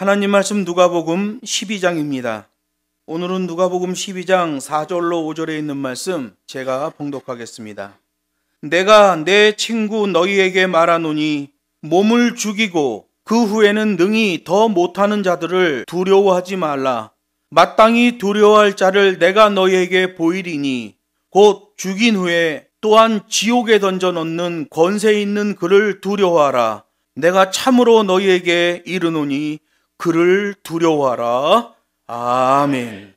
하나님 말씀 누가복음 12장입니다. 오늘은 누가복음 12장 4절로 5절에 있는 말씀 제가 봉독하겠습니다. 내가 내 친구 너희에게 말하노니 몸을 죽이고 그 후에는 능히 더 못하는 자들을 두려워하지 말라. 마땅히 두려워할 자를 내가 너희에게 보이리니 곧 죽인 후에 또한 지옥에 던져 넣는 권세 있는 그를 두려워하라. 내가 참으로 너희에게 이르노니 그를 두려워하라. 아멘.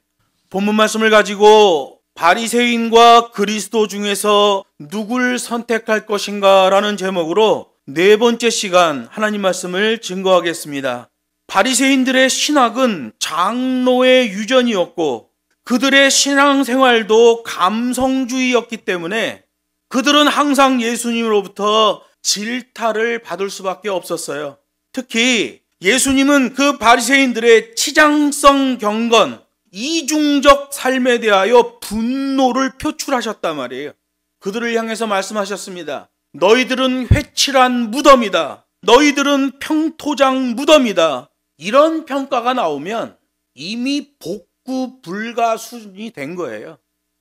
본문 말씀을 가지고 바리새인과 그리스도 중에서 누굴 선택할 것인가 라는 제목으로 네 번째 시간 하나님 말씀을 증거하겠습니다. 바리새인들의 신학은 장로의 유전이었고 그들의 신앙생활도 감성주의였기 때문에 그들은 항상 예수님으로부터 질타를 받을 수밖에 없었어요. 특히 예수님은 그 바리새인들의 치장성 경건, 이중적 삶에 대하여 분노를 표출하셨단 말이에요. 그들을 향해서 말씀하셨습니다. 너희들은 회칠한 무덤이다. 너희들은 평토장 무덤이다. 이런 평가가 나오면 이미 복구 불가 수준이 된 거예요.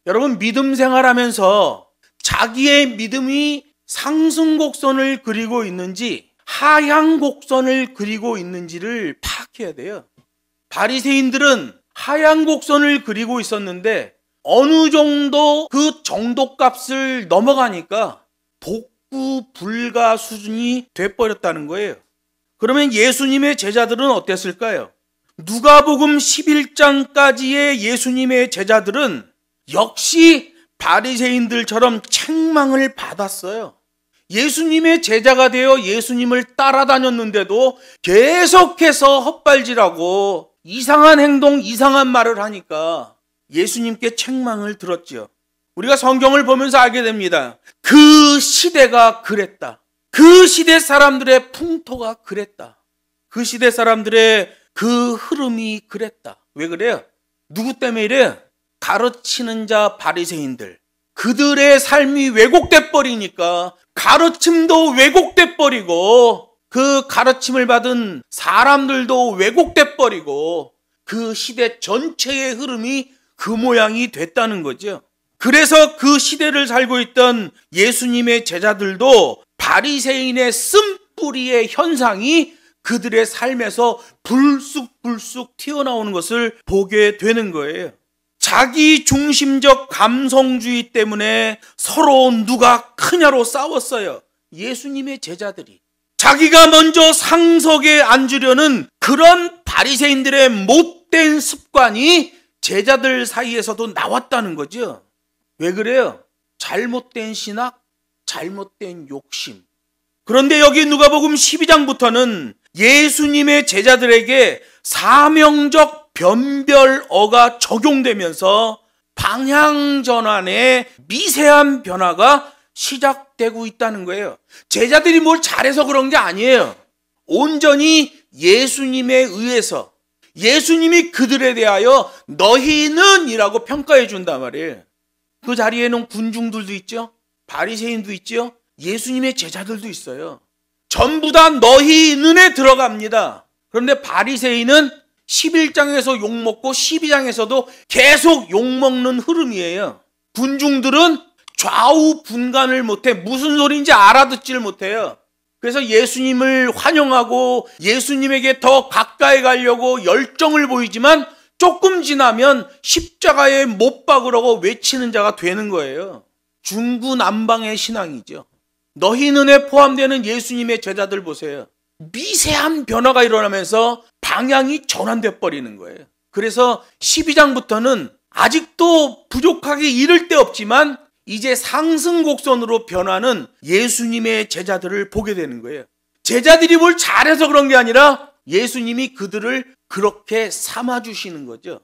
여러분, 믿음 생활하면서 자기의 믿음이 상승곡선을 그리고 있는지 하향곡선을 그리고 있는지를 파악해야 돼요. 바리새인들은 하향곡선을 그리고 있었는데 어느 정도 그 정도값을 넘어가니까 복구 불가 수준이 돼버렸다는 거예요. 그러면 예수님의 제자들은 어땠을까요? 누가복음 11장까지의 예수님의 제자들은 역시 바리새인들처럼 책망을 받았어요. 예수님의 제자가 되어 예수님을 따라다녔는데도 계속해서 헛발질하고 이상한 행동, 이상한 말을 하니까 예수님께 책망을 들었죠. 우리가 성경을 보면서 알게 됩니다. 그 시대가 그랬다. 그 시대 사람들의 풍토가 그랬다. 그 시대 사람들의 그 흐름이 그랬다. 왜 그래요? 누구 때문에 이래요? 가르치는 자 바리새인들. 그들의 삶이 왜곡돼 버리니까 가르침도 왜곡돼 버리고 그 가르침을 받은 사람들도 왜곡돼 버리고 그 시대 전체의 흐름이 그 모양이 됐다는 거죠. 그래서 그 시대를 살고 있던 예수님의 제자들도 바리새인의 쓴뿌리의 현상이 그들의 삶에서 불쑥불쑥 튀어나오는 것을 보게 되는 거예요. 자기 중심적 감성주의 때문에 서로 누가 크냐로 싸웠어요. 예수님의 제자들이. 자기가 먼저 상석에 앉으려는 그런 바리새인들의 못된 습관이 제자들 사이에서도 나왔다는 거죠. 왜 그래요? 잘못된 신학, 잘못된 욕심. 그런데 여기 누가복음 12장부터는 예수님의 제자들에게 사명적 변별어가 적용되면서 방향전환의 미세한 변화가 시작되고 있다는 거예요. 제자들이 뭘 잘해서 그런 게 아니에요. 온전히 예수님에 의해서 예수님이 그들에 대하여 너희는 이라고 평가해 준단 말이에요. 그 자리에는 군중들도 있죠. 바리새인도 있죠. 예수님의 제자들도 있어요. 전부 다 너희는에 들어갑니다. 그런데 바리새인은 11장에서 욕먹고 12장에서도 계속 욕먹는 흐름이에요. 군중들은 좌우 분간을 못해 무슨 소리인지 알아듣지를 못해요. 그래서 예수님을 환영하고 예수님에게 더 가까이 가려고 열정을 보이지만 조금 지나면 십자가에 못 박으라고 외치는 자가 되는 거예요. 중구난방의 신앙이죠. 너희는에 포함되는 예수님의 제자들 보세요. 미세한 변화가 일어나면서 방향이 전환돼 버리는 거예요. 그래서 12장부터는 아직도 부족하기 이를 데 없지만 이제 상승곡선으로 변하는 예수님의 제자들을 보게 되는 거예요. 제자들이 뭘 잘해서 그런 게 아니라 예수님이 그들을 그렇게 삼아주시는 거죠.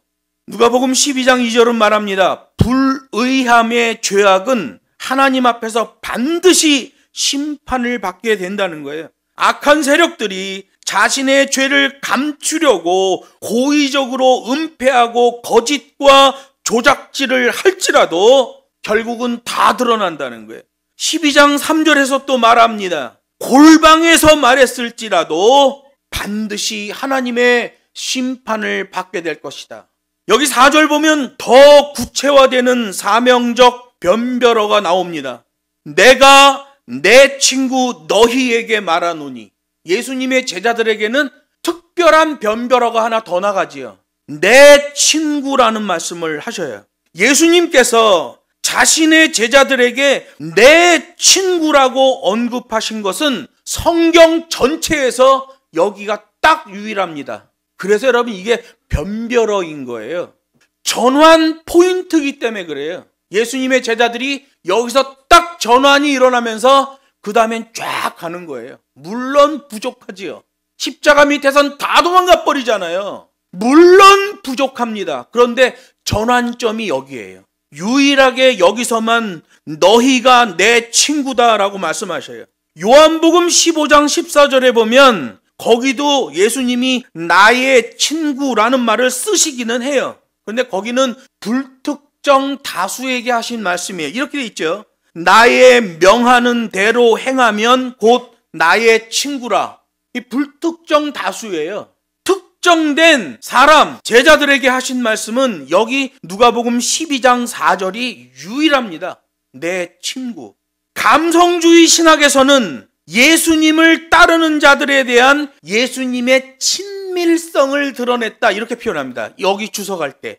누가복음 12장 2절은 말합니다. 불의함의 죄악은 하나님 앞에서 반드시 심판을 받게 된다는 거예요. 악한 세력들이 자신의 죄를 감추려고 고의적으로 은폐하고 거짓과 조작질을 할지라도 결국은 다 드러난다는 거예요. 12장 3절에서 또 말합니다. 골방에서 말했을지라도 반드시 하나님의 심판을 받게 될 것이다. 여기 4절 보면 더 구체화되는 사명적 변별어가 나옵니다. 내가 내 친구 너희에게 말하노니. 예수님의 제자들에게는 특별한 변별어가 하나 더 나가지요. 내 친구라는 말씀을 하셔요. 예수님께서 자신의 제자들에게 내 친구라고 언급하신 것은 성경 전체에서 여기가 딱 유일합니다. 그래서 여러분 이게 변별어인 거예요. 전환 포인트이기 때문에 그래요. 예수님의 제자들이 여기서 딱 전환이 일어나면서 그 다음엔 쫙 가는 거예요. 물론 부족하지요. 십자가 밑에선 다 도망가 버리잖아요. 물론 부족합니다. 그런데 전환점이 여기에요. 유일하게 여기서만 너희가 내 친구다라고 말씀하셔요. 요한복음 15장 14절에 보면 거기도 예수님이 나의 친구라는 말을 쓰시기는 해요. 그런데 거기는 불특정 다수에게 하신 말씀이에요. 이렇게 돼 있죠. 나의 명하는 대로 행하면 곧 나의 친구라. 이 불특정 다수예요. 특정된 사람, 제자들에게 하신 말씀은 여기 누가복음 12장 4절이 유일합니다. 내 친구. 감성주의 신학에서는 예수님을 따르는 자들에 대한 예수님의 친밀성을 드러냈다 이렇게 표현합니다. 여기 주석할 때.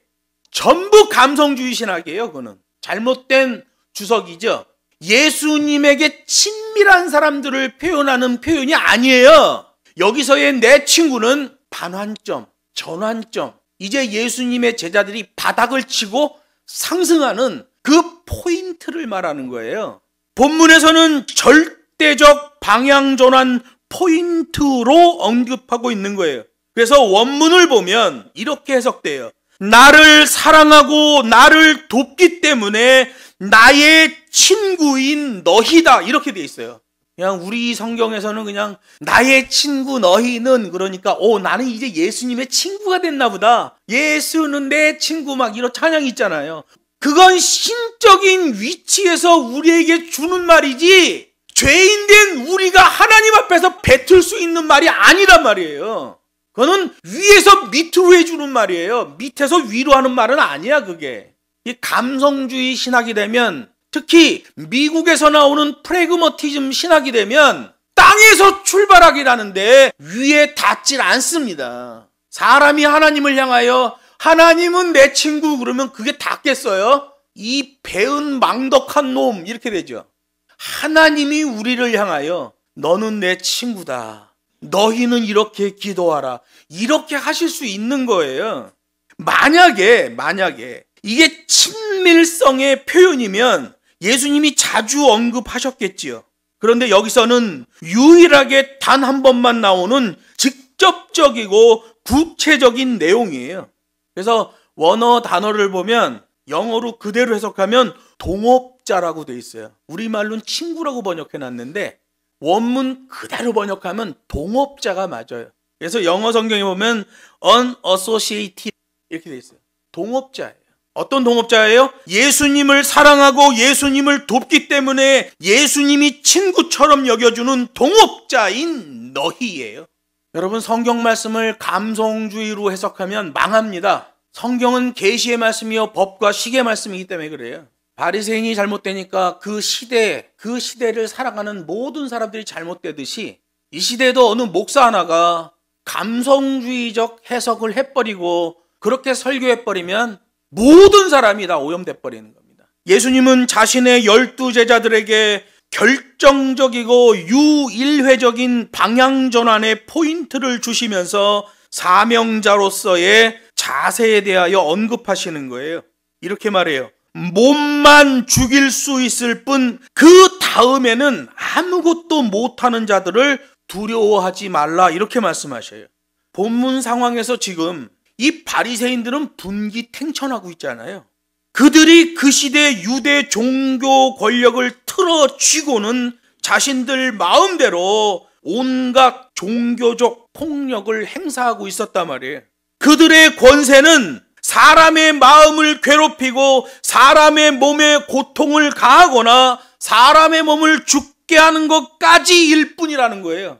전부 감성주의 신학이에요. 그거는 잘못된 주석이죠. 예수님에게 친밀한 사람들을 표현하는 표현이 아니에요. 여기서의 내 친구는 반환점, 전환점. 이제 예수님의 제자들이 바닥을 치고 상승하는 그 포인트를 말하는 거예요. 본문에서는 절대적 방향 전환 포인트로 언급하고 있는 거예요. 그래서 원문을 보면 이렇게 해석돼요. 나를 사랑하고 나를 돕기 때문에 나의 친구인 너희다 이렇게 돼 있어요. 그냥 우리 성경에서는 그냥 나의 친구 너희는 그러니까 나는 이제 예수님의 친구가 됐나 보다. 예수는 내 친구 막 이런 찬양이 있잖아요. 그건 신적인 위치에서 우리에게 주는 말이지 죄인된 우리가 하나님 앞에서 뱉을 수 있는 말이 아니란 말이에요. 그거는 위에서 밑으로 해주는 말이에요. 밑에서 위로 하는 말은 아니야 그게. 이 감성주의 신학이 되면 특히 미국에서 나오는 프래그머티즘 신학이 되면 땅에서 출발하긴 하는데 위에 닿질 않습니다. 사람이 하나님을 향하여 하나님은 내 친구 그러면 그게 닿겠어요? 이 배은 망덕한 놈 이렇게 되죠. 하나님이 우리를 향하여 너는 내 친구다. 너희는 이렇게 기도하라. 이렇게 하실 수 있는 거예요. 만약에 이게 친밀성의 표현이면 예수님이 자주 언급하셨겠지요. 그런데 여기서는 유일하게 단 한 번만 나오는 직접적이고 구체적인 내용이에요. 그래서 원어 단어를 보면 영어로 그대로 해석하면 동업자라고 돼 있어요. 우리말로는 친구라고 번역해놨는데 원문 그대로 번역하면 동업자가 맞아요. 그래서 영어 성경에 보면 unassociated 이렇게 돼 있어요. 동업자예요. 어떤 동업자예요? 예수님을 사랑하고 예수님을 돕기 때문에 예수님이 친구처럼 여겨주는 동업자인 너희예요. 여러분 성경 말씀을 감성주의로 해석하면 망합니다. 성경은 계시의 말씀이요 법과 식의 말씀이기 때문에 그래요. 바리새인이 잘못되니까 그 시대를 살아가는 모든 사람들이 잘못되듯이 이 시대에도 어느 목사 하나가 감성주의적 해석을 해버리고 그렇게 설교해버리면 모든 사람이 다 오염돼 버리는 겁니다. 예수님은 자신의 12 제자들에게 결정적이고 유일회적인 방향 전환의 포인트를 주시면서 사명자로서의 자세에 대하여 언급하시는 거예요. 이렇게 말해요. 몸만 죽일 수 있을 뿐 그 다음에는 아무것도 못하는 자들을 두려워하지 말라 이렇게 말씀하셔요. 본문 상황에서 지금 이 바리새인들은 분기탱천하고 있잖아요. 그들이 그 시대 유대 종교 권력을 틀어쥐고는 자신들 마음대로 온갖 종교적 폭력을 행사하고 있었단 말이에요. 그들의 권세는 사람의 마음을 괴롭히고 사람의 몸에 고통을 가하거나 사람의 몸을 죽게 하는 것까지일 뿐이라는 거예요.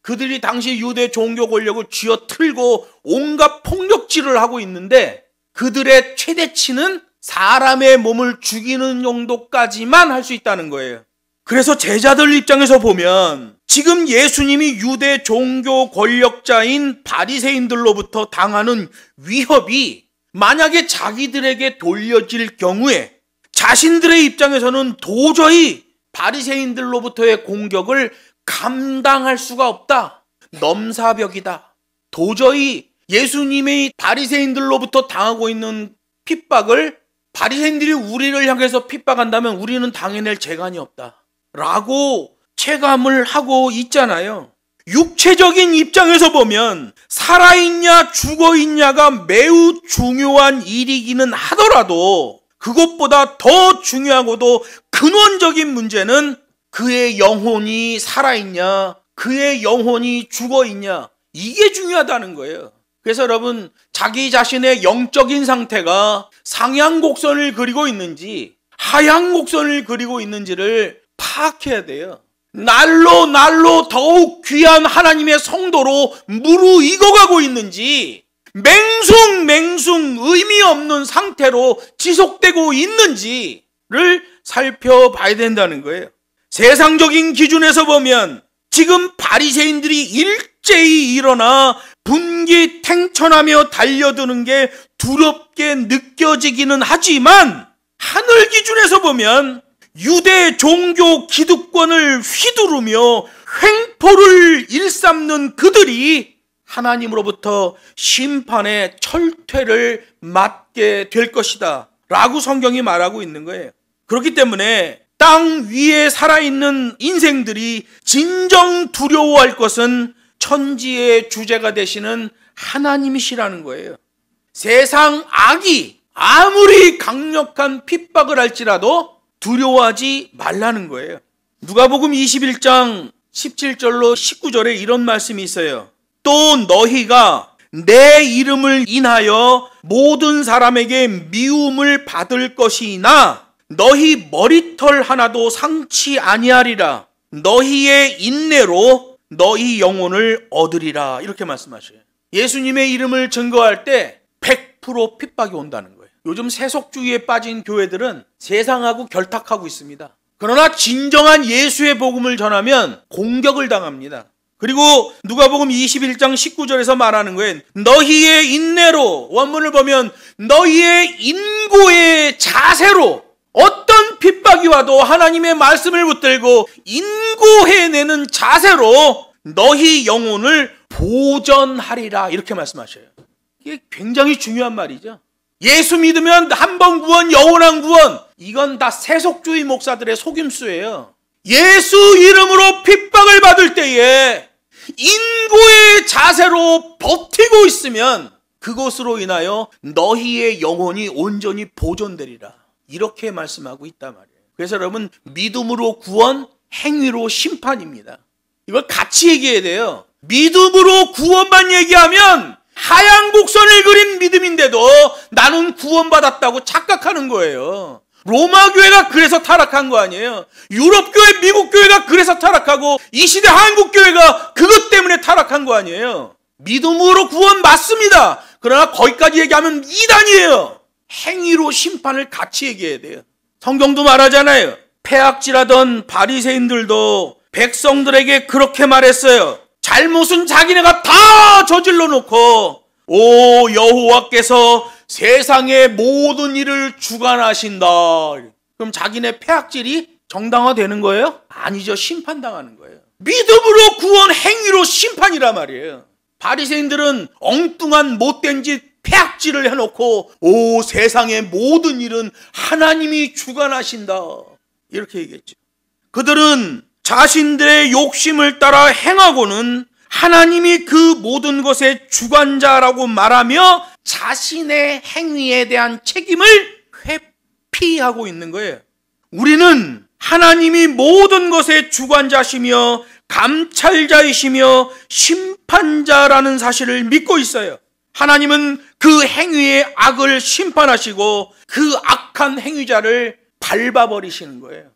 그들이 당시 유대 종교 권력을 쥐어틀고 온갖 폭력질을 하고 있는데 그들의 최대치는 사람의 몸을 죽이는 정도까지만 할 수 있다는 거예요. 그래서 제자들 입장에서 보면 지금 예수님이 유대 종교 권력자인 바리새인들로부터 당하는 위협이 만약에 자기들에게 돌려질 경우에 자신들의 입장에서는 도저히 바리새인들로부터의 공격을 감당할 수가 없다. 넘사벽이다. 도저히 예수님이 바리새인들로부터 당하고 있는 핍박을 바리새인들이 우리를 향해서 핍박한다면 우리는 당해낼 재간이 없다. 라고 체감을 하고 있잖아요. 육체적인 입장에서 보면 살아있냐 죽어있냐가 매우 중요한 일이기는 하더라도 그것보다 더 중요하고도 근원적인 문제는 그의 영혼이 살아있냐 그의 영혼이 죽어있냐 이게 중요하다는 거예요. 그래서 여러분 자기 자신의 영적인 상태가 상향곡선을 그리고 있는지 하향곡선을 그리고 있는지를 파악해야 돼요. 날로 더욱 귀한 하나님의 성도로 무르익어가고 있는지 맹숭 의미 없는 상태로 지속되고 있는지를 살펴봐야 된다는 거예요. 세상적인 기준에서 보면 지금 바리새인들이 일제히 일어나 분기탱천하며 달려드는 게 두렵게 느껴지기는 하지만 하늘 기준에서 보면 유대 종교 기득권을 휘두르며 횡포를 일삼는 그들이 하나님으로부터 심판의 철퇴를 맞게 될 것이다 라고 성경이 말하고 있는 거예요. 그렇기 때문에 땅 위에 살아있는 인생들이 진정 두려워할 것은 천지의 주제가 되시는 하나님이시라는 거예요. 세상 악이 아무리 강력한 핍박을 할지라도 두려워하지 말라는 거예요. 누가복음 21장 17절로 19절에 이런 말씀이 있어요. 또 너희가 내 이름을 인하여 모든 사람에게 미움을 받을 것이나 너희 머리털 하나도 상치 아니하리라. 너희의 인내로 너희 영혼을 얻으리라. 이렇게 말씀하셔요. 예수님의 이름을 증거할 때 100% 핍박이 온다는 거예요. 요즘 세속주의에 빠진 교회들은 세상하고 결탁하고 있습니다. 그러나 진정한 예수의 복음을 전하면 공격을 당합니다. 그리고 누가복음 21장 19절에서 말하는 거예요. 너희의 인내로, 원문을 보면 너희의 인고의 자세로 어떤 핍박이 와도 하나님의 말씀을 붙들고 인고해내는 자세로 너희 영혼을 보전하리라. 이렇게 말씀하셔요. 이게 굉장히 중요한 말이죠. 예수 믿으면 한 번 구원, 영원한 구원. 이건 다 세속주의 목사들의 속임수예요. 예수 이름으로 핍박을 받을 때에 인고의 자세로 버티고 있으면 그것으로 인하여 너희의 영혼이 온전히 보존되리라. 이렇게 말씀하고 있단 말이에요. 그래서 여러분, 믿음으로 구원, 행위로 심판입니다. 이걸 같이 얘기해야 돼요. 믿음으로 구원만 얘기하면 하향 곡선을 그린 믿음인데도 나는 구원받았다고 착각하는 거예요. 로마 교회가 그래서 타락한 거 아니에요. 유럽 교회, 미국 교회가 그래서 타락하고 이 시대 한국 교회가 그것 때문에 타락한 거 아니에요. 믿음으로 구원 맞습니다. 그러나 거기까지 얘기하면 이단이에요. 행위로 심판을 같이 얘기해야 돼요. 성경도 말하잖아요. 폐악질하던 바리새인들도 백성들에게 그렇게 말했어요. 잘못은 자기네가 다 저질러 놓고 오 여호와께서 세상의 모든 일을 주관하신다. 그럼 자기네 폐악질이 정당화되는 거예요? 아니죠. 심판당하는 거예요. 믿음으로 구원, 행위로 심판이란 말이에요. 바리새인들은 엉뚱한 못된 짓 폐악질을 해놓고 오 세상의 모든 일은 하나님이 주관하신다. 이렇게 얘기했죠. 그들은 자신들의 욕심을 따라 행하고는 하나님이 그 모든 것의 주관자라고 말하며 자신의 행위에 대한 책임을 회피하고 있는 거예요. 우리는 하나님이 모든 것의 주관자시며 감찰자이시며 심판자라는 사실을 믿고 있어요. 하나님은 그 행위의 악을 심판하시고 그 악한 행위자를 밟아버리시는 거예요.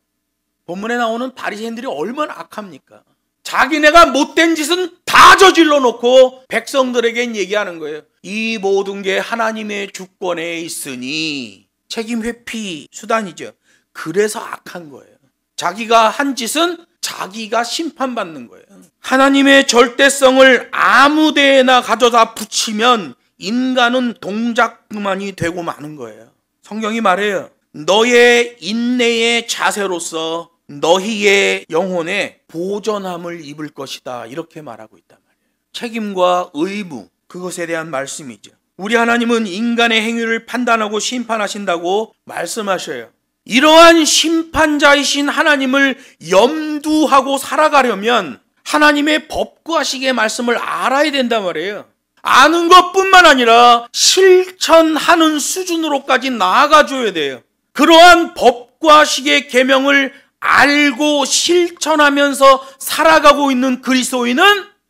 본문에 나오는 바리새인들이 얼마나 악합니까? 자기네가 못된 짓은 다 다 저질러 놓고 백성들에겐 얘기하는 거예요. 이 모든 게 하나님의 주권에 있으니 책임 회피 수단이죠. 그래서 악한 거예요. 자기가 한 짓은 자기가 심판받는 거예요. 하나님의 절대성을 아무 데에나 가져다 붙이면 인간은 동작 그만이 되고 마는 거예요. 성경이 말해요. 너의 인내의 자세로서 너희의 영혼에 보전함을 입을 것이다. 이렇게 말하고 있단 말이에요. 책임과 의무, 그것에 대한 말씀이죠. 우리 하나님은 인간의 행위를 판단하고 심판하신다고 말씀하셔요. 이러한 심판자이신 하나님을 염두하고 살아가려면 하나님의 법과식의 말씀을 알아야 된단 말이에요. 아는 것뿐만 아니라 실천하는 수준으로까지 나아가줘야 돼요. 그러한 법과식의 계명을 알고 실천하면서 살아가고 있는 그리스도인은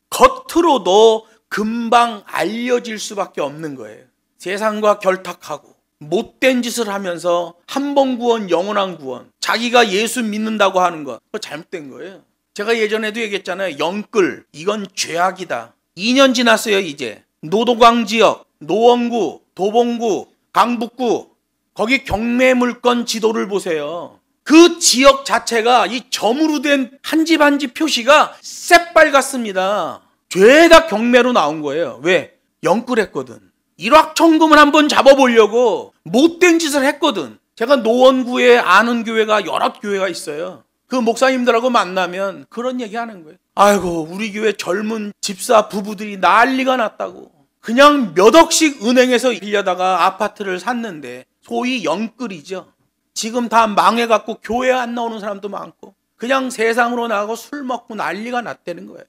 겉으로도 금방 알려질 수밖에 없는 거예요. 세상과 결탁하고 못된 짓을 하면서 한 번 구원 영원한 구원, 자기가 예수 믿는다고 하는 것, 그거 잘못된 거예요. 제가 예전에도 얘기했잖아요. 영끌, 이건 죄악이다. 2년 지났어요. 이제 노도강 지역, 노원구, 도봉구, 강북구, 거기 경매물건 지도를 보세요. 그 지역 자체가 이 점으로 된 한 집 한 집 표시가 새빨갛습니다. 죄다 경매로 나온 거예요. 왜? 영끌했거든. 일확천금을 한번 잡아보려고 못된 짓을 했거든. 제가 노원구에 아는 교회가 여러 교회가 있어요. 그 목사님들하고 만나면 그런 얘기 하는 거예요. 아이고, 우리 교회 젊은 집사 부부들이 난리가 났다고. 그냥 몇 억씩 은행에서 빌려다가 아파트를 샀는데 소위 영끌이죠. 지금 다 망해갖고 교회 안 나오는 사람도 많고 그냥 세상으로 나가고 술 먹고 난리가 났다는 거예요.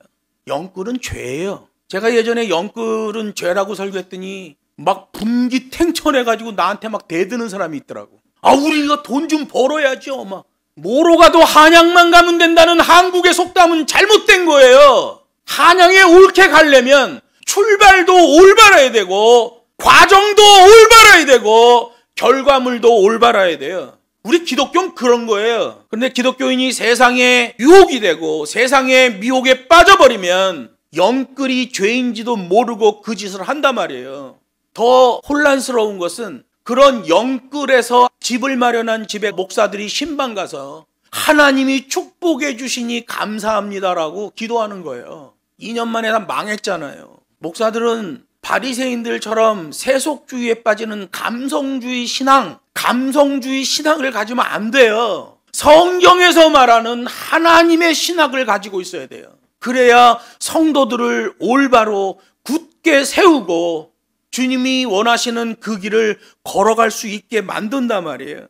영끌은 죄예요. 제가 예전에 영끌은 죄라고 설교했더니 막 분기탱천해가지고 나한테 막 대드는 사람이 있더라고. 아, 우리가 돈 좀 벌어야죠. 막 뭐로 가도 한양만 가면 된다는 한국의 속담은 잘못된 거예요. 한양에 옳게 가려면 출발도 올바라야 되고 과정도 올바라야 되고 결과물도 올바라야 돼요. 우리 기독교는 그런 거예요. 그런데 기독교인이 세상에 유혹이 되고 세상의 미혹에 빠져버리면 영끌이 죄인지도 모르고 그 짓을 한단 말이에요. 더 혼란스러운 것은 그런 영끌에서 집을 마련한 집에 목사들이 신방 가서 하나님이 축복해 주시니 감사합니다라고 기도하는 거예요. 2년 만에 다 망했잖아요. 목사들은 바리새인들처럼 세속주의에 빠지는 감성주의 신앙을 가지면 안 돼요. 성경에서 말하는 하나님의 신학을 가지고 있어야 돼요. 그래야 성도들을 올바로 굳게 세우고 주님이 원하시는 그 길을 걸어갈 수 있게 만든단 말이에요.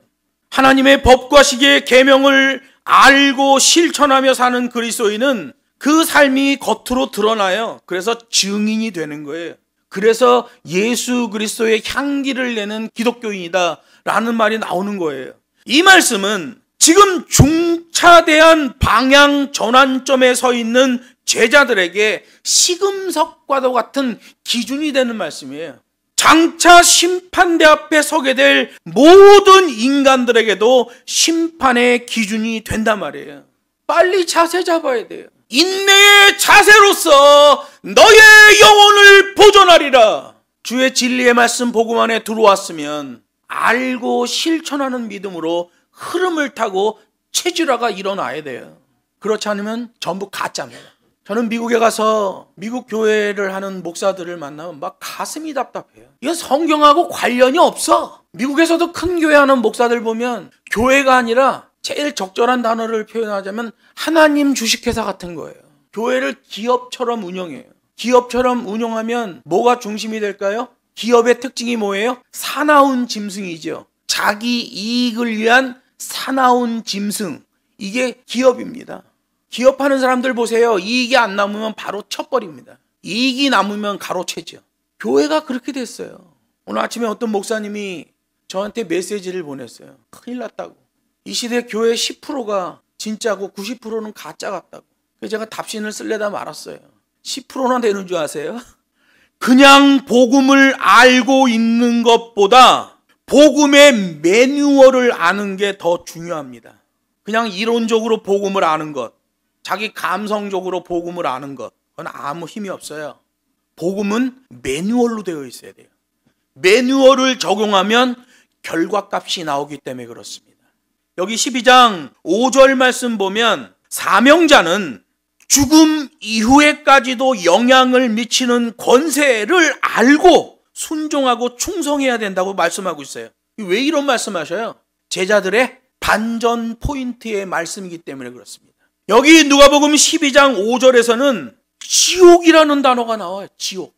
하나님의 법과식의 계명을 알고 실천하며 사는 그리스도인은 그 삶이 겉으로 드러나요. 그래서 증인이 되는 거예요. 그래서 예수 그리스도의 향기를 내는 기독교인이다 라는 말이 나오는 거예요. 이 말씀은 지금 중차대한 방향 전환점에 서 있는 제자들에게 시금석과도 같은 기준이 되는 말씀이에요. 장차 심판대 앞에 서게 될 모든 인간들에게도 심판의 기준이 된단 말이에요. 빨리 자세 잡아야 돼요. 인내의 자세로서 너의 영혼을 보존하리라. 주의 진리의 말씀 복음 안에 들어왔으면 알고 실천하는 믿음으로 흐름을 타고 체질화가 일어나야 돼요. 그렇지 않으면 전부 가짜입니다. 저는 미국에 가서 미국 교회를 하는 목사들을 만나면 막 가슴이 답답해요. 이건 성경하고 관련이 없어. 미국에서도 큰 교회 하는 목사들 보면 교회가 아니라 제일 적절한 단어를 표현하자면 하나님 주식회사 같은 거예요. 교회를 기업처럼 운영해요. 기업처럼 운영하면 뭐가 중심이 될까요? 기업의 특징이 뭐예요? 사나운 짐승이죠. 자기 이익을 위한 사나운 짐승. 이게 기업입니다. 기업하는 사람들 보세요. 이익이 안 남으면 바로 쳐버립니다. 이익이 남으면 가로채죠. 교회가 그렇게 됐어요. 오늘 아침에 어떤 목사님이 저한테 메시지를 보냈어요. 큰일 났다고. 이 시대 교회 10%가 진짜고 90%는 가짜 같다고. 그래서 제가 답신을 쓸려다 말았어요. 10%나 되는 줄 아세요? 그냥 복음을 알고 있는 것보다 복음의 매뉴얼을 아는 게 더 중요합니다. 그냥 이론적으로 복음을 아는 것, 자기 감성적으로 복음을 아는 것, 그건 아무 힘이 없어요. 복음은 매뉴얼로 되어 있어야 돼요. 매뉴얼을 적용하면 결과값이 나오기 때문에 그렇습니다. 여기 12장 5절 말씀 보면 사명자는 죽음 이후에까지도 영향을 미치는 권세를 알고 순종하고 충성해야 된다고 말씀하고 있어요. 왜 이런 말씀하셔요? 제자들의 반전 포인트의 말씀이기 때문에 그렇습니다. 여기 누가복음 12장 5절에서는 지옥이라는 단어가 나와요. 지옥.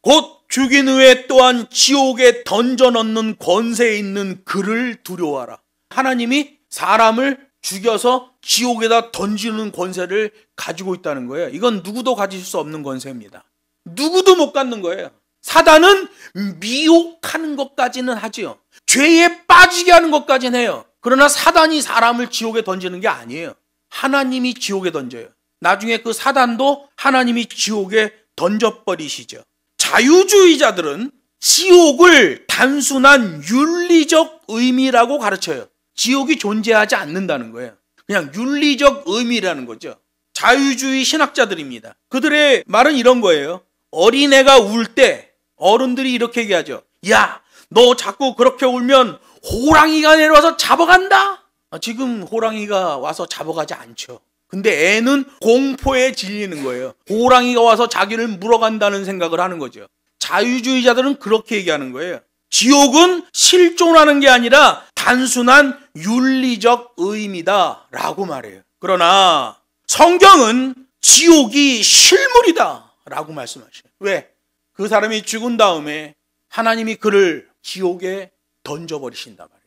곧 죽인 후에 또한 지옥에 던져 넣는 권세에 있는 그를 두려워하라. 하나님이 사람을 죽여서 지옥에다 던지는 권세를 가지고 있다는 거예요. 이건 누구도 가질 수 없는 권세입니다. 누구도 못 갖는 거예요. 사단은 미혹하는 것까지는 하지요. 죄에 빠지게 하는 것까지는 해요. 그러나 사단이 사람을 지옥에 던지는 게 아니에요. 하나님이 지옥에 던져요. 나중에 그 사단도 하나님이 지옥에 던져버리시죠. 자유주의자들은 지옥을 단순한 윤리적 의미라고 가르쳐요. 지옥이 존재하지 않는다는 거예요. 그냥 윤리적 의미라는 거죠. 자유주의 신학자들입니다. 그들의 말은 이런 거예요. 어린애가 울 때 어른들이 이렇게 얘기하죠. 야, 너 자꾸 그렇게 울면 호랑이가 내려와서 잡아간다? 지금 호랑이가 와서 잡아가지 않죠. 근데 애는 공포에 질리는 거예요. 호랑이가 와서 자기를 물어간다는 생각을 하는 거죠. 자유주의자들은 그렇게 얘기하는 거예요. 지옥은 실존하는 게 아니라 단순한 윤리적 의미다 라고 말해요. 그러나 성경은 지옥이 실물이다 라고 말씀하셔요. 왜? 그 사람이 죽은 다음에 하나님이 그를 지옥에 던져버리신단 말이에요.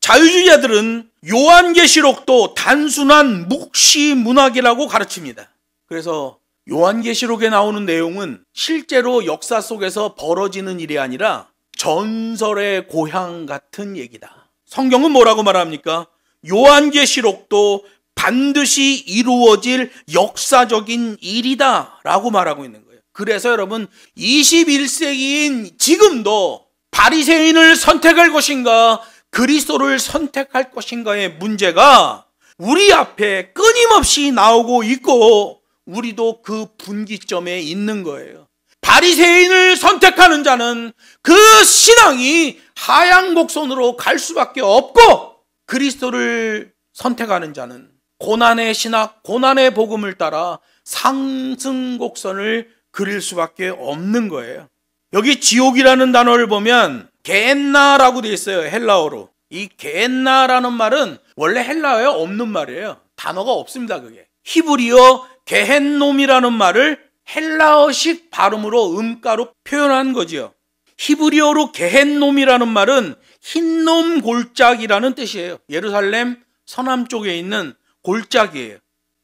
자유주의자들은 요한계시록도 단순한 묵시문학이라고 가르칩니다. 그래서 요한계시록에 나오는 내용은 실제로 역사 속에서 벌어지는 일이 아니라 전설의 고향 같은 얘기다. 성경은 뭐라고 말합니까? 요한계시록도 반드시 이루어질 역사적인 일이다 라고 말하고 있는 거예요. 그래서 여러분 21세기인 지금도 바리새인을 선택할 것인가 그리스도를 선택할 것인가의 문제가 우리 앞에 끊임없이 나오고 있고 우리도 그 분기점에 있는 거예요. 바리새인을 선택하는 자는 그 신앙이 하향 곡선으로 갈 수밖에 없고 그리스도를 선택하는 자는 고난의 신학, 고난의 복음을 따라 상승 곡선을 그릴 수밖에 없는 거예요. 여기 지옥이라는 단어를 보면 게엔나라고 되어 있어요. 헬라어로. 이 게엔나라는 말은 원래 헬라어에 없는 말이에요. 단어가 없습니다. 그게. 히브리어 게헨놈이라는 말을 헬라어식 발음으로 음가로 표현한 거지요. 히브리어로 게헨놈이라는 말은 흰놈 골짜기라는 뜻이에요. 예루살렘 서남쪽에 있는 골짜기예요.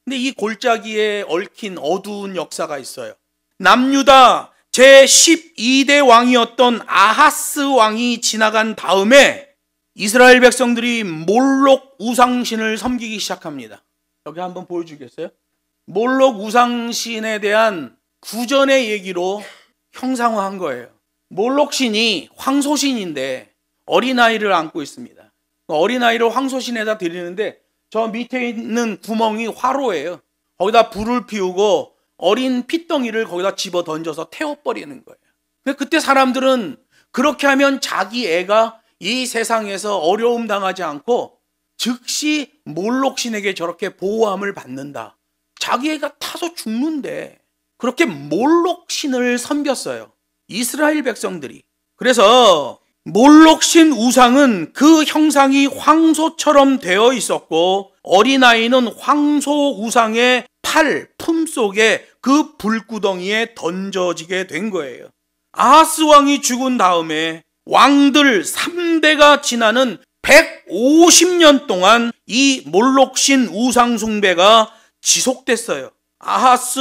근데 이 골짜기에 얽힌 어두운 역사가 있어요. 남유다 제12대 왕이었던 아하스 왕이 지나간 다음에 이스라엘 백성들이 몰록 우상신을 섬기기 시작합니다. 여기 한번 보여주겠어요? 몰록 우상신에 대한 구전의 얘기로 형상화한 거예요. 몰록신이 황소신인데 어린아이를 안고 있습니다. 어린아이를 황소신에다 드리는데 저 밑에 있는 구멍이 화로예요. 거기다 불을 피우고 어린 핏덩이를 거기다 집어 던져서 태워버리는 거예요. 근데 그때 사람들은 그렇게 하면 자기 애가 이 세상에서 어려움 당하지 않고 즉시 몰록신에게 저렇게 보호함을 받는다. 자기 애가 타서 죽는데 그렇게 몰록신을 섬겼어요. 이스라엘 백성들이. 그래서 몰록신 우상은 그 형상이 황소처럼 되어 있었고 어린아이는 황소 우상의 팔, 품 속에 그 불구덩이에 던져지게 된 거예요. 아하스 왕이 죽은 다음에 왕들 3대가 지나는 150년 동안 이 몰록신 우상 숭배가 지속됐어요. 아하스,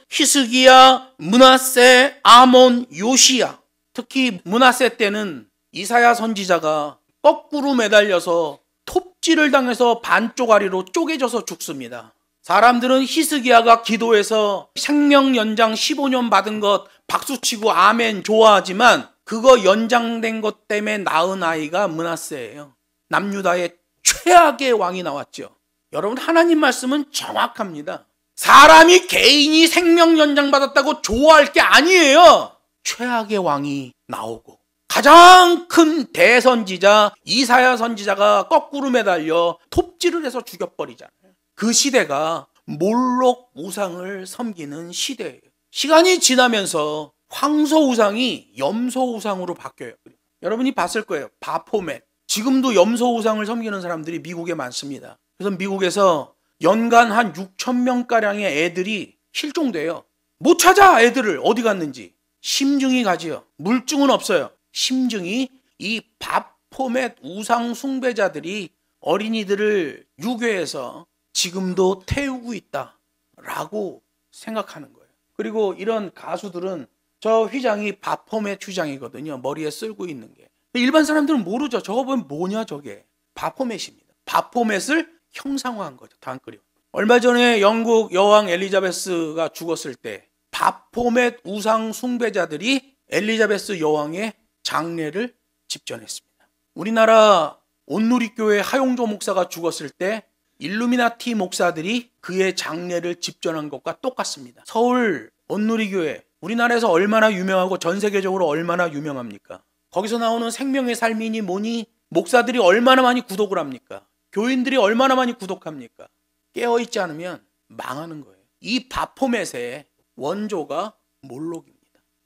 히스기야, 므낫세, 아몬, 요시야. 특히 므낫세 때는 이사야 선지자가 거꾸로 매달려서 톱질을 당해서 반쪽아리로 쪼개져서 죽습니다. 사람들은 히스기야가 기도해서 생명 연장 15년 받은 것 박수치고 아멘 좋아하지만 그거 연장된 것 때문에 낳은 아이가 므낫세예요. 남유다의 최악의 왕이 나왔죠. 여러분 하나님 말씀은 정확합니다. 사람이 개인이 생명 연장받았다고 좋아할 게 아니에요. 최악의 왕이 나오고 가장 큰 대선지자 이사야 선지자가 거꾸로 매달려 톱질을 해서 죽여버리잖아요. 그 시대가 몰록 우상을 섬기는 시대예요. 시간이 지나면서 황소 우상이 염소 우상으로 바뀌어요. 여러분이 봤을 거예요. 바포멧. 지금도 염소 우상을 섬기는 사람들이 미국에 많습니다. 그래서 미국에서 연간 한 6천 명가량의 애들이 실종돼요. 못 찾아, 애들을 어디 갔는지. 심증이 가지요. 물증은 없어요. 심증이 이 바포멧 우상 숭배자들이 어린이들을 유괴해서 지금도 태우고 있다라고 생각하는 거예요. 그리고 이런 가수들은 저 휘장이 바포멧 휘장이거든요. 머리에 쓸고 있는 게. 일반 사람들은 모르죠. 저거 보면 뭐냐 저게. 바포멧입니다. 바포멧을 형상화한 거죠. 단끓여. 얼마 전에 영국 여왕 엘리자베스가 죽었을 때 바포멧 우상 숭배자들이 엘리자베스 여왕의 장례를 집전했습니다. 우리나라 온누리교회 하용조 목사가 죽었을 때 일루미나티 목사들이 그의 장례를 집전한 것과 똑같습니다. 서울 온누리교회, 우리나라에서 얼마나 유명하고 전 세계적으로 얼마나 유명합니까? 거기서 나오는 생명의 삶이니 뭐니 목사들이 얼마나 많이 구독을 합니까? 교인들이 얼마나 많이 구독합니까? 깨어있지 않으면 망하는 거예요. 이 바포멧의 원조가 몰록입니다.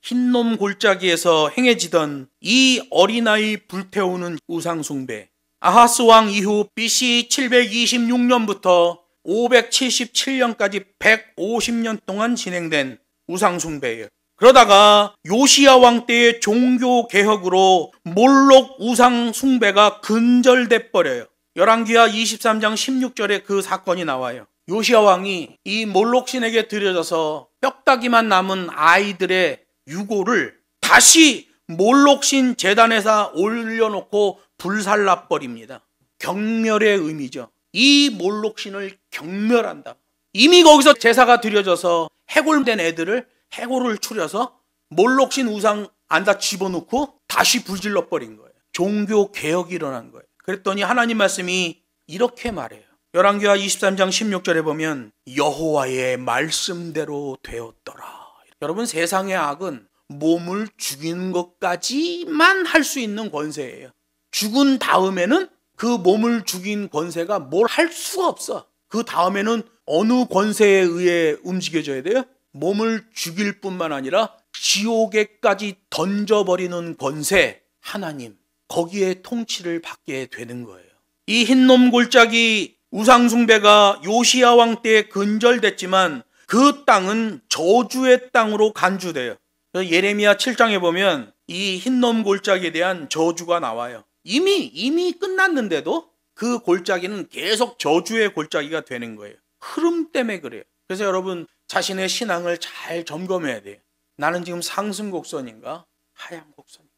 흰놈 골짜기에서 행해지던 이 어린아이 불태우는 우상숭배, 아하스 왕 이후 BC 726년부터 577년까지 150년 동안 진행된 우상숭배예요. 그러다가 요시야 왕 때의 종교개혁으로 몰록 우상숭배가 근절돼 버려요. 열왕기하 23장 16절에 그 사건이 나와요. 요시야 왕이 이 몰록신에게 들여져서 뼈다귀만 남은 아이들의 유골을 다시 몰록신 제단에서 올려놓고 불살라버립니다. 경멸의 의미죠. 이 몰록신을 경멸한다. 이미 거기서 제사가 드려져서 해골된 애들을 해골을 추려서 몰록신 우상 안다 집어넣고 다시 불질러 버린 거예요. 종교 개혁이 일어난 거예요. 그랬더니 하나님 말씀이 이렇게 말해요. 열왕기하 23장 16절에 보면 여호와의 말씀대로 되었더라. 여러분, 세상의 악은 몸을 죽이는 것까지만 할 수 있는 권세예요. 죽은 다음에는 그 몸을 죽인 권세가 뭘 할 수가 없어. 그 다음에는 어느 권세에 의해 움직여져야 돼요? 몸을 죽일 뿐만 아니라 지옥에까지 던져버리는 권세, 하나님, 거기에 통치를 받게 되는 거예요. 이 흰놈 골짜기 우상숭배가 요시야 왕 때에 근절됐지만 그 땅은 저주의 땅으로 간주돼요. 예레미야 7장에 보면 이 흰놈 골짜기에 대한 저주가 나와요. 이미 끝났는데도 그 골짜기는 계속 저주의 골짜기가 되는 거예요. 흐름 때문에 그래요. 그래서 여러분 자신의 신앙을 잘 점검해야 돼요. 나는 지금 상승 곡선인가 하향 곡선인가.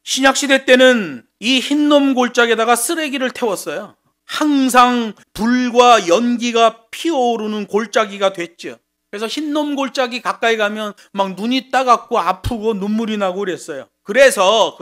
신약시대 때는 이 흰놈 골짜기에다가 쓰레기를 태웠어요. 항상 불과 연기가 피어오르는 골짜기가 됐죠. 그래서 흰놈 골짜기 가까이 가면 막 눈이 따갑고 아프고 눈물이 나고 그랬어요. 그래서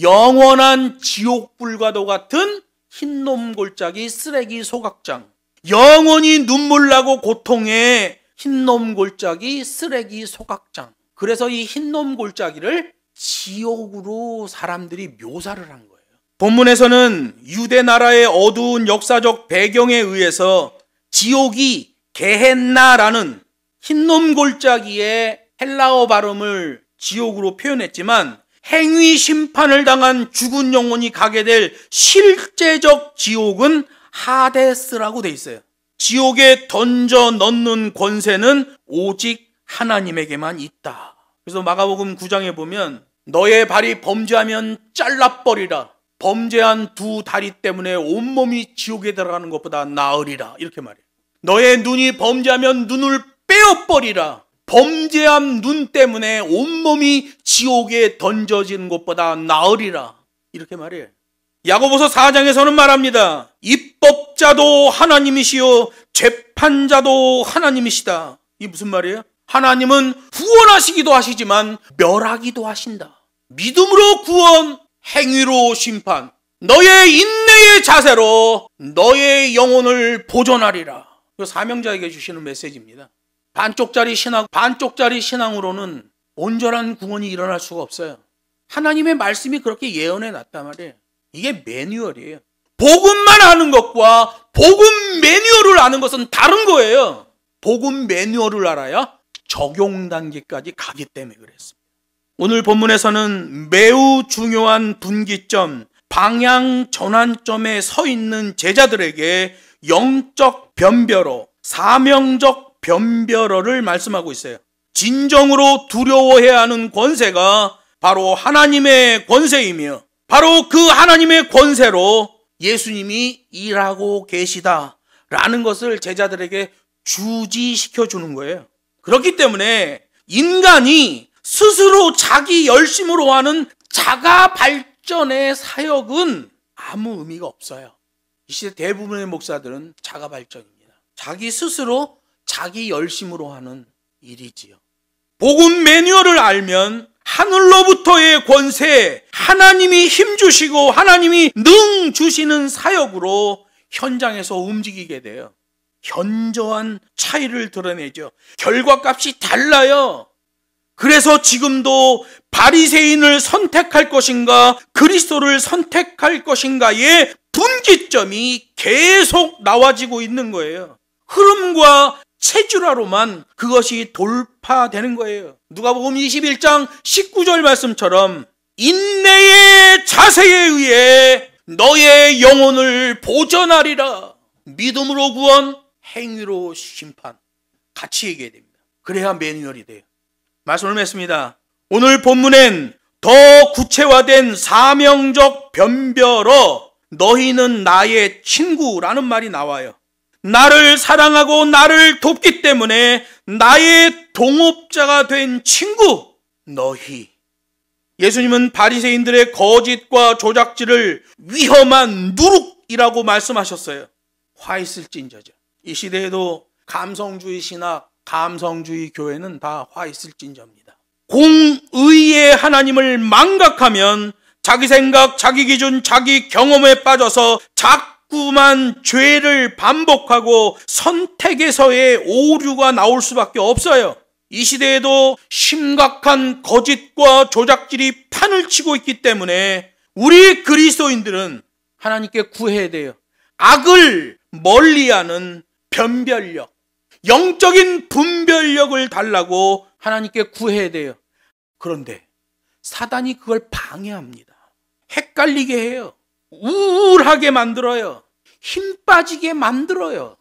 영원한 지옥불과도 같은 흰놈 골짜기 쓰레기 소각장, 영원히 눈물 나고 고통의 흰놈 골짜기 쓰레기 소각장. 그래서 이 흰놈 골짜기를 지옥으로 사람들이 묘사를 한 거예요. 본문에서는 유대 나라의 어두운 역사적 배경에 의해서 지옥이 게헨나라는 흰놈 골짜기의 헬라어 발음을 지옥으로 표현했지만 행위 심판을 당한 죽은 영혼이 가게 될 실제적 지옥은 하데스라고 돼 있어요. 지옥에 던져 넣는 권세는 오직 하나님에게만 있다. 그래서 마가복음 9장에 보면 너의 발이 범죄하면 잘라버리라. 범죄한 두 다리 때문에 온몸이 지옥에 들어가는 것보다 나으리라. 이렇게 말해요. 너의 눈이 범죄하면 눈을 빼어버리라. 범죄한 눈 때문에 온몸이 지옥에 던져지는 것보다 나으리라. 이렇게 말해요. 야고보서 4장에서는 말합니다. 입법자도 하나님이시요 재판자도 하나님이시다. 이게 무슨 말이에요? 하나님은 구원하시기도 하시지만 멸하기도 하신다. 믿음으로 구원, 행위로 심판. 너의 인내의 자세로 너의 영혼을 보존하리라. 그 사명자에게 주시는 메시지입니다. 반쪽짜리 신앙으로는 온전한 구원이 일어날 수가 없어요. 하나님의 말씀이 그렇게 예언해 놨단 말이에요. 이게 매뉴얼이에요. 복음만 아는 것과 복음 매뉴얼을 아는 것은 다른 거예요. 복음 매뉴얼을 알아야 적용 단계까지 가기 때문에 그랬습니다. 오늘 본문에서는 매우 중요한 분기점, 방향 전환점에 서 있는 제자들에게 영적 변별어, 사명적 변별어를 말씀하고 있어요. 진정으로 두려워해야 하는 권세가 바로 하나님의 권세이며 바로 그 하나님의 권세로 예수님이 일하고 계시다라는 것을 제자들에게 주지시켜 주는 거예요. 그렇기 때문에 인간이 스스로 자기 열심으로 하는 자가 발전의 사역은 아무 의미가 없어요. 이 시대 대부분의 목사들은 자가 발전입니다. 자기 스스로 자기 열심으로 하는 일이지요. 복음 매뉴얼을 알면 하늘로부터의 권세, 하나님이 힘주시고 하나님이 능 주시는 사역으로 현장에서 움직이게 돼요. 현저한 차이를 드러내죠. 결과값이 달라요. 그래서 지금도 바리새인을 선택할 것인가 그리스도를 선택할 것인가의 분기점이 계속 나와지고 있는 거예요. 흐름과 체질화로만 그것이 돌파되는 거예요. 누가복음 21장 19절 말씀처럼 인내의 자세에 의해 너의 영혼을 보전하리라. 믿음으로 구원, 행위로 심판. 같이 얘기해야 됩니다. 그래야 매뉴얼이 돼요. 말씀을 맺습니다. 오늘 본문엔 더 구체화된 사명적 변별어 너희는 나의 친구라는 말이 나와요. 나를 사랑하고 나를 돕기 때문에 나의 동업자가 된 친구 너희. 예수님은 바리새인들의 거짓과 조작질을 위험한 누룩이라고 말씀하셨어요. 화 있을진저죠. 이 시대에도 감성주의 신학, 감성주의 교회는 다 화 있을진저입니다. 공의의 하나님을 망각하면 자기 생각, 자기 기준, 자기 경험에 빠져서 자꾸만 죄를 반복하고 선택에서의 오류가 나올 수밖에 없어요. 이 시대에도 심각한 거짓과 조작질이 판을 치고 있기 때문에 우리 그리스도인들은 하나님께 구해야 돼요. 악을 멀리하는 변별력, 영적인 분별력을 달라고 하나님께 구해야 돼요. 그런데 사단이 그걸 방해합니다. 헷갈리게 해요. 우울하게 만들어요. 힘 빠지게 만들어요.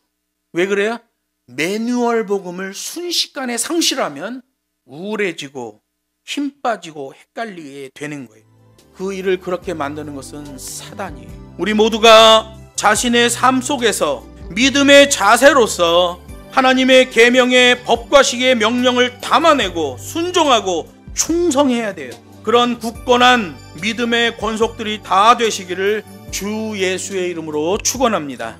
왜 그래요? 매뉴얼 복음을 순식간에 상실하면 우울해지고 힘 빠지고 헷갈리게 되는 거예요. 그 일을 그렇게 만드는 것은 사단이에요. 우리 모두가 자신의 삶 속에서 믿음의 자세로서 하나님의 계명의 법과 식의 명령을 담아내고 순종하고 충성해야 돼요. 그런 굳건한 믿음의 권속들이 다 되시기를 주 예수의 이름으로 축원합니다.